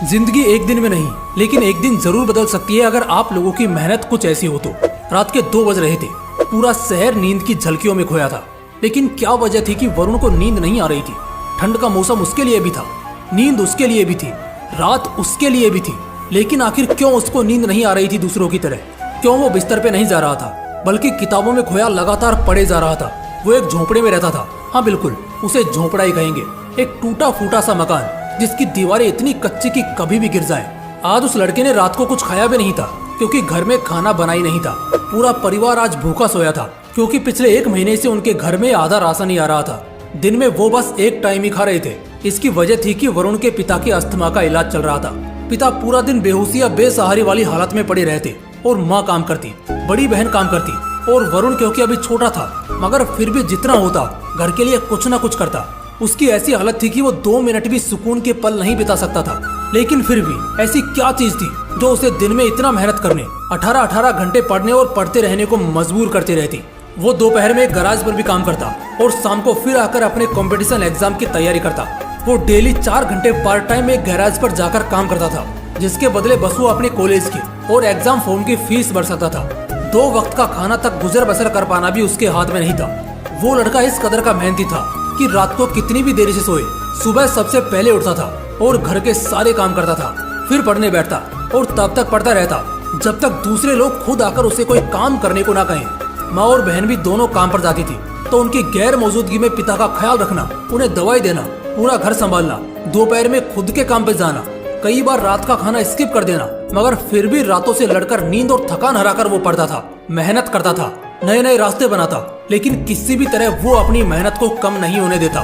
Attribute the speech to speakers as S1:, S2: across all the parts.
S1: जिंदगी एक दिन में नहीं, लेकिन एक दिन जरूर बदल सकती है अगर आप लोगों की मेहनत कुछ ऐसी हो तो। रात के 2 बज रहे थे। पूरा शहर नींद की झलकियों में खोया था। लेकिन क्या वजह थी कि वरुण को नींद नहीं आ रही थी। ठंड का मौसम उसके लिए भी था, नींद उसके लिए भी थी, रात उसके लिए भी थी। लेकिन आखिर क्यों उसको नींद नहीं आ रही थी दूसरों की तरह? क्यों वो बिस्तर पे नहीं जा रहा था, बल्कि किताबों में खोया लगातार पढ़े जा रहा था? वो एक झोंपड़े में रहता था। हाँ बिल्कुल, उसे झोंपड़ा ही कहेंगे। एक टूटा फूटा सा मकान जिसकी दीवारें इतनी कच्ची कि कभी भी गिर जाए। आज उस लड़के ने रात को कुछ खाया भी नहीं था, क्योंकि घर में खाना बना ही नहीं था। पूरा परिवार आज भूखा सोया था, क्योंकि पिछले 1 महीने से उनके घर में आधा राशन ही आ रहा था। दिन में वो बस एक टाइम ही खा रहे थे। इसकी वजह थी कि वरुण के पिता के अस्थमा का इलाज चल रहा था। पिता पूरा दिन बेहोशी या बेसहारे वाली हालत में पड़े रहते और माँ काम करती, बड़ी बहन काम करती और वरुण क्योंकि अभी छोटा था, मगर फिर भी जितना होता घर के लिए कुछ न कुछ करता। उसकी ऐसी हालत थी कि वो 2 मिनट भी सुकून के पल नहीं बिता सकता था। लेकिन फिर भी ऐसी क्या चीज थी जो उसे दिन में इतना मेहनत करने, 18-18 घंटे पढ़ने और पढ़ते रहने को मजबूर करती रहती? वो दोपहर में गैराज पर भी काम करता और शाम को फिर आकर अपने कंपटीशन एग्जाम की तैयारी करता। वो डेली 4 घंटे पार्ट टाइम में गैराज पर जाकर काम करता था, जिसके बदले बस वो अपने कॉलेज की और एग्जाम फॉर्म की फीस भर सकता था। 2 वक्त का खाना तक गुजर बसर कर पाना भी उसके हाथ में नहीं था। वो लड़का इस कदर का मेहनती था कि रात को कितनी भी देरी से सोए, सुबह सबसे पहले उठता था और घर के सारे काम करता था, फिर पढ़ने बैठता और तब तक पढ़ता रहता जब तक दूसरे लोग खुद आकर उसे कोई काम करने को ना कहें। माँ और बहन भी दोनों काम पर जाती थी, तो उनकी गैर मौजूदगी में पिता का ख्याल रखना, उन्हें दवाई देना, पूरा घर संभालना, दोपहर में खुद के काम पे जाना, कई बार रात का खाना स्किप कर देना, मगर फिर भी रातों से लड़कर नींद और थकान हराकर वो पढ़ता था, मेहनत करता था, नए नए रास्ते बनाता। लेकिन किसी भी तरह वो अपनी मेहनत को कम नहीं होने देता।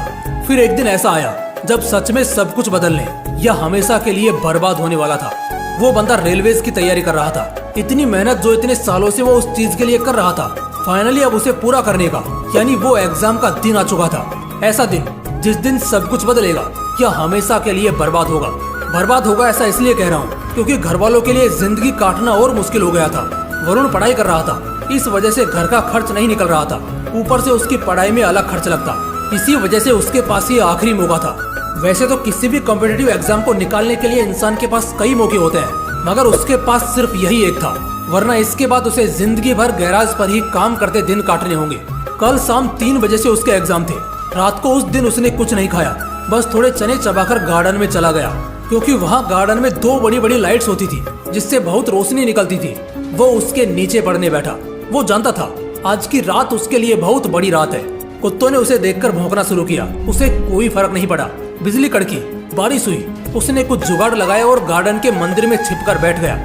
S1: फिर एक दिन ऐसा आया जब सच में सब कुछ बदलने या हमेशा के लिए बर्बाद होने वाला था। वो बंदा रेलवेज की तैयारी कर रहा था। इतनी मेहनत जो इतने सालों से वो उस चीज के लिए कर रहा था, फाइनली अब उसे पूरा करने का, यानी वो एग्जाम का दिन आ चुका था। ऐसा दिन जिस दिन सब कुछ बदलेगा या हमेशा के लिए बर्बाद होगा। बर्बाद होगा ऐसा इसलिए कह रहा हूँ क्योंकि घर वालों के लिए जिंदगी काटना और मुश्किल हो गया था। वरुण पढ़ाई कर रहा था, इस वजह से घर का खर्च नहीं निकल रहा था। ऊपर से उसकी पढ़ाई में अलग खर्च लगता। इसी वजह से उसके पास ये आखिरी मौका था। वैसे तो किसी भी कॉम्पिटिटिव एग्जाम को निकालने के लिए इंसान के पास कई मौके होते हैं, मगर उसके पास सिर्फ यही एक था। वरना इसके बाद उसे जिंदगी भर गैराज पर ही काम करते दिन काटने होंगे। कल शाम 3 बजे से उसके एग्जाम थे। रात को उस दिन उसने कुछ नहीं खाया, बस थोड़े चने चबाकर गार्डन में चला गया, क्योंकि वहाँ गार्डन में 2 बड़ी बड़ी लाइट्स होती थी जिससे बहुत रोशनी निकलती थी। वो उसके नीचे पढ़ने बैठा। वो जानता था आज की रात उसके लिए बहुत बड़ी रात है। कुत्तों ने उसे देखकर भौंकना शुरू किया, उसे कोई फर्क नहीं पड़ा। बिजली कड़की, बारिश हुई, उसने कुछ जुगाड़ लगाया और गार्डन के मंदिर में छिपकर बैठ गया।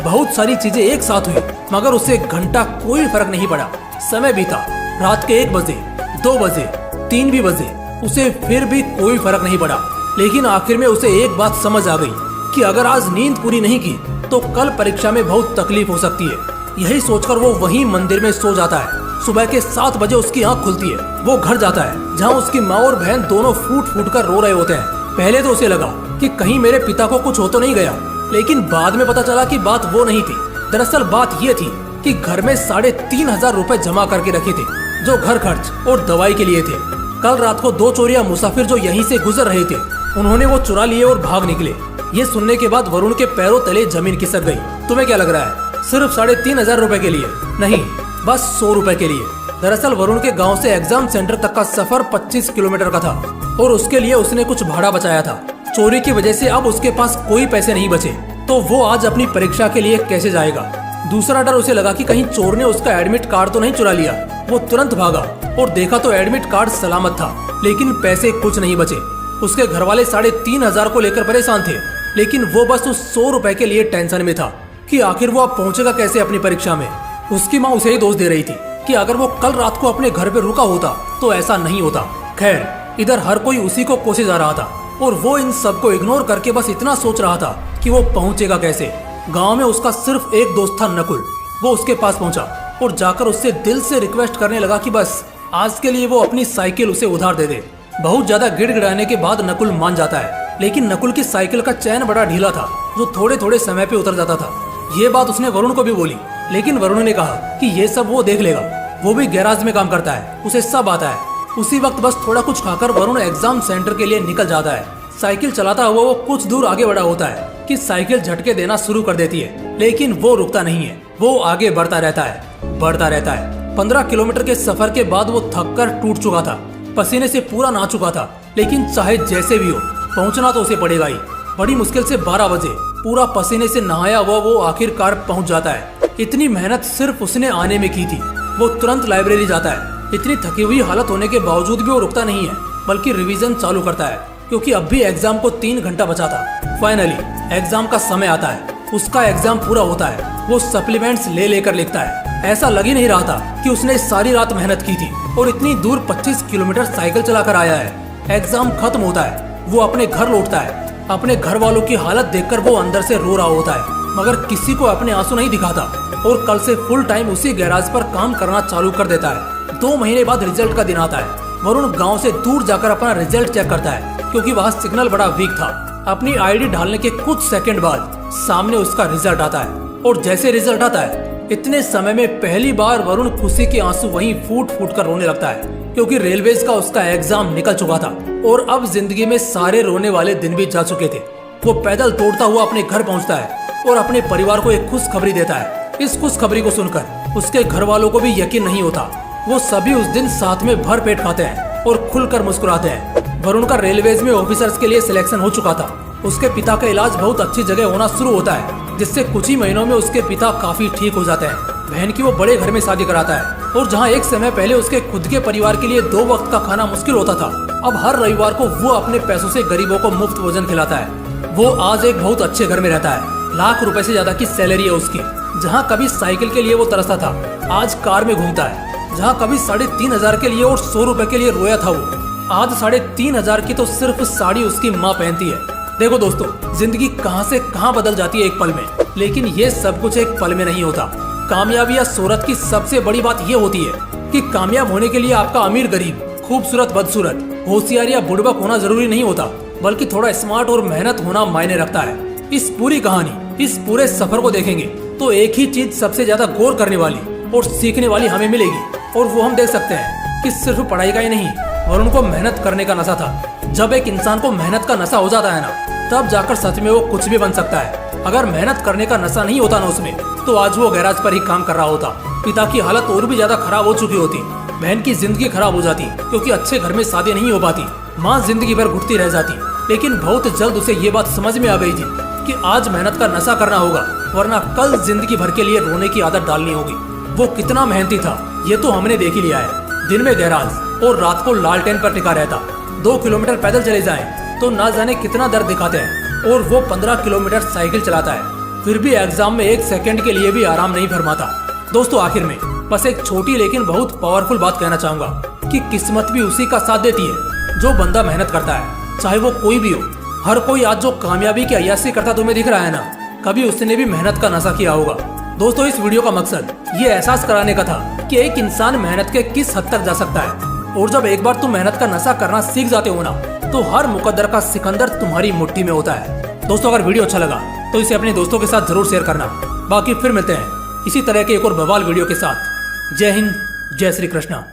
S1: बहुत सारी चीजें एक साथ हुई, मगर उसे घंटा कोई फर्क नहीं पड़ा। समय बीता, रात के 1 बजे, 2 बजे, 3 भी बजे, उसे फिर भी कोई फर्क नहीं पड़ा। लेकिन आखिर में उसे एक बात समझ आ गई कि अगर आज नींद पूरी नहीं की तो कल परीक्षा में बहुत तकलीफ हो सकती है। यही सोचकर वो वहीं मंदिर में सो जाता है। सुबह के 7 बजे उसकी आंख खुलती है। वो घर जाता है जहाँ उसकी माँ और बहन दोनों फूट फूट कर रो रहे होते हैं। पहले तो उसे लगा कि कहीं मेरे पिता को कुछ हो तो नहीं गया, लेकिन बाद में पता चला कि बात वो नहीं थी। दरअसल बात ये थी कि घर में 3,500 रुपए जमा करके रखे थे, जो घर खर्च और दवाई के लिए थे। कल रात को 2 चोरिया मुसाफिर जो यहीं से गुजर रहे थे, उन्होंने वो चुरा लिए और भाग निकले। ये सुनने के बाद वरुण के पैरों तले जमीन खिसक गई। तुम्हें क्या लग रहा है? सिर्फ 3,500 रुपए के लिए नहीं, बस 100 रुपए के लिए। दरअसल वरुण के गांव से एग्जाम सेंटर तक का सफर 25 किलोमीटर का था और उसके लिए उसने कुछ भाड़ा बचाया था। चोरी की वजह से अब उसके पास कोई पैसे नहीं बचे, तो वो आज अपनी परीक्षा के लिए कैसे जाएगा? दूसरा डर उसे लगा कि कहीं चोर ने उसका एडमिट कार्ड तो नहीं चुरा लिया। वो तुरंत भागा और देखा तो एडमिट कार्ड सलामत था, लेकिन पैसे कुछ नहीं बचे। उसके घर वाले 3,500 को लेकर परेशान थे, लेकिन वो बस उस 100 रुपए के लिए टेंशन में था कि आखिर वो अब पहुंचेगा कैसे अपनी परीक्षा में। उसकी माँ उसे ही दोष दे रही थी कि अगर वो कल रात को अपने घर पे रुका होता तो ऐसा नहीं होता। खैर, इधर हर कोई उसी को कोसे जा रहा था और वो इन सबको इग्नोर करके बस इतना सोच रहा था कि वो पहुंचेगा कैसे। गांव में उसका सिर्फ एक दोस्त था, नकुल। वो उसके पास पहुंचा और जाकर उससे दिल से रिक्वेस्ट करने लगा कि बस आज के लिए वो अपनी साइकिल उसे उधार दे दे। बहुत ज्यादा गिड़गिड़ाने के बाद नकुल मान जाता है, लेकिन नकुल की साइकिल का चैन बड़ा ढीला था, जो थोड़े थोड़े समय पे उतर जाता था। ये बात उसने वरुण को भी बोली, लेकिन वरुण ने कहा कि ये सब वो देख लेगा, वो भी गैराज में काम करता है, उसे सब आता है। उसी वक्त बस थोड़ा कुछ खाकर वरुण एग्जाम सेंटर के लिए निकल जाता है। साइकिल चलाता हुआ वो कुछ दूर आगे बढ़ा होता है कि साइकिल झटके देना शुरू कर देती है, लेकिन वो रुकता नहीं है। वो आगे बढ़ता रहता है। 15 किलोमीटर के सफर के बाद वो थक कर टूट चुका था, पसीने से पूरा नहा चुका था, लेकिन चाहे जैसे भी हो पहुंचना तो उसे पड़ेगा ही। बड़ी मुश्किल से 12 बजे पूरा पसीने से नहाया हुआ वो आखिरकार पहुंच जाता है। इतनी मेहनत सिर्फ उसने आने में की थी। वो तुरंत लाइब्रेरी जाता है। इतनी थकी हुई हालत होने के बावजूद भी वो रुकता नहीं है, बल्कि रिवीजन चालू करता है, क्योंकि अब भी एग्जाम को 3 घंटा बचा था। फाइनली एग्जाम का समय आता है। उसका एग्जाम पूरा होता है। वो सप्लीमेंट्स ले लेकर लिखता है। ऐसा लग ही नहीं रहा था कि उसने सारी रात मेहनत की थी और इतनी दूर 25 किलोमीटर साइकिल चलाकर आया है। एग्जाम खत्म होता है। वो अपने घर लौटता है। अपने घर वालों की हालत देखकर वो अंदर से रो रहा होता है, मगर किसी को अपने आंसू नहीं दिखाता और कल से फुल टाइम उसी गैराज पर काम करना चालू कर देता है। 2 महीने बाद रिजल्ट का दिन आता है। वरुण गांव से दूर जाकर अपना रिजल्ट चेक करता है, क्योंकि वहाँ सिग्नल बड़ा वीक था। अपनी आईडी डालने के कुछ सेकंड बाद सामने उसका रिजल्ट आता है, और जैसे रिजल्ट आता है इतने समय में पहली बार वरुण खुशी के आंसू वहीं फूट फूट कर रोने लगता है, क्योंकि रेलवेज का उसका एग्जाम निकल चुका था और अब जिंदगी में सारे रोने वाले दिन भी जा चुके थे। वो पैदल दौड़ता हुआ अपने घर पहुंचता है और अपने परिवार को एक खुशखबरी देता है। इस खुशखबरी को सुनकर उसके घर वालों को भी यकीन नहीं होता। वो सभी उस दिन साथ में भर पेट खाते हैं और खुलकर मुस्कुराते हैं। वरुण का रेलवेज में ऑफिसर्स के लिए सिलेक्शन हो चुका था। उसके पिता का इलाज बहुत अच्छी जगह होना शुरू होता है, जिससे कुछ ही महीनों में उसके पिता काफी ठीक हो जाते हैं। बहन की वो बड़े घर में शादी कराता है, और जहाँ एक समय पहले उसके खुद के परिवार के लिए 2 वक्त का खाना मुश्किल होता था, अब हर रविवार को वो अपने पैसों से गरीबों को मुफ्त भोजन खिलाता है। वो आज एक बहुत अच्छे घर में रहता है। लाख रुपए से ज्यादा की सैलरी है उसकी। जहाँ कभी साइकिल के लिए वो तरसता था, आज कार में घूमता है। जहाँ कभी 3,500 के लिए और 100 रुपए के लिए रोया था, वो आज 3,500 की तो सिर्फ साड़ी उसकी माँ पहनती है। देखो दोस्तों, जिंदगी कहां से कहां बदल जाती है एक पल में, लेकिन ये सब कुछ एक पल में नहीं होता। कामयाबी या शोहरत की सबसे बड़ी बात ये होती है कि कामयाब होने के लिए आपका अमीर गरीब, खूबसूरत बदसूरत, होशियार या बुड़बक होना जरूरी नहीं होता, बल्कि थोड़ा स्मार्ट और मेहनत होना मायने रखता है। इस पूरी कहानी, इस पूरे सफर को देखेंगे तो एक ही चीज सबसे ज्यादा गौर करने वाली और सीखने वाली हमें मिलेगी, और वो हम देख सकते हैं कि सिर्फ पढ़ाई का ही नहीं, वरुण को मेहनत करने का नशा था। जब एक इंसान को मेहनत का नशा हो जाता है ना, तब जाकर सच में वो कुछ भी बन सकता है। अगर मेहनत करने का नशा नहीं होता ना उसमें, तो आज वो गैराज पर ही काम कर रहा होता। पिता की हालत और भी ज्यादा खराब हो चुकी होती। बहन की जिंदगी खराब हो जाती, क्योंकि अच्छे घर में शादी नहीं हो पाती। माँ जिंदगी भर घुटती रह जाती। लेकिन बहुत जल्द उसे ये बात समझ में आ गई थी कि आज मेहनत का नशा करना होगा, वरना कल जिंदगी भर के लिए रोने की आदत डालनी होगी। वो कितना मेहनती था ये तो हमने देख ही लिया है। दिन में गैराज और रात को लालटेन पर टिका रहता। 2 किलोमीटर पैदल चले जाएं तो ना जाने कितना दर्द दिखाते हैं, और वो 15 किलोमीटर साइकिल चलाता है। फिर भी एग्जाम में 1 सेकंड के लिए भी आराम नहीं फरमाता। दोस्तों, आखिर में बस एक छोटी लेकिन बहुत पावरफुल बात कहना चाहूंगा कि किस्मत भी उसी का साथ देती है जो बंदा मेहनत करता है, चाहे वो कोई भी हो। हर कोई आज जो कामयाबी की अय्यासी करता तुम्हें दिख रहा है ना, कभी उसने भी मेहनत का नशा किया होगा। दोस्तों, इस वीडियो का मकसद ये एहसास कराने का था कि एक इंसान मेहनत के किस हद तक जा सकता है, और जब एक बार तुम मेहनत का नशा करना सीख जाते हो ना, तो हर मुकद्दर का सिकंदर तुम्हारी मुट्ठी में होता है। दोस्तों, अगर वीडियो अच्छा लगा तो इसे अपने दोस्तों के साथ जरूर शेयर करना। बाकी फिर मिलते हैं इसी तरह के एक और बवाल वीडियो के साथ। जय हिंद, जय श्री कृष्णा।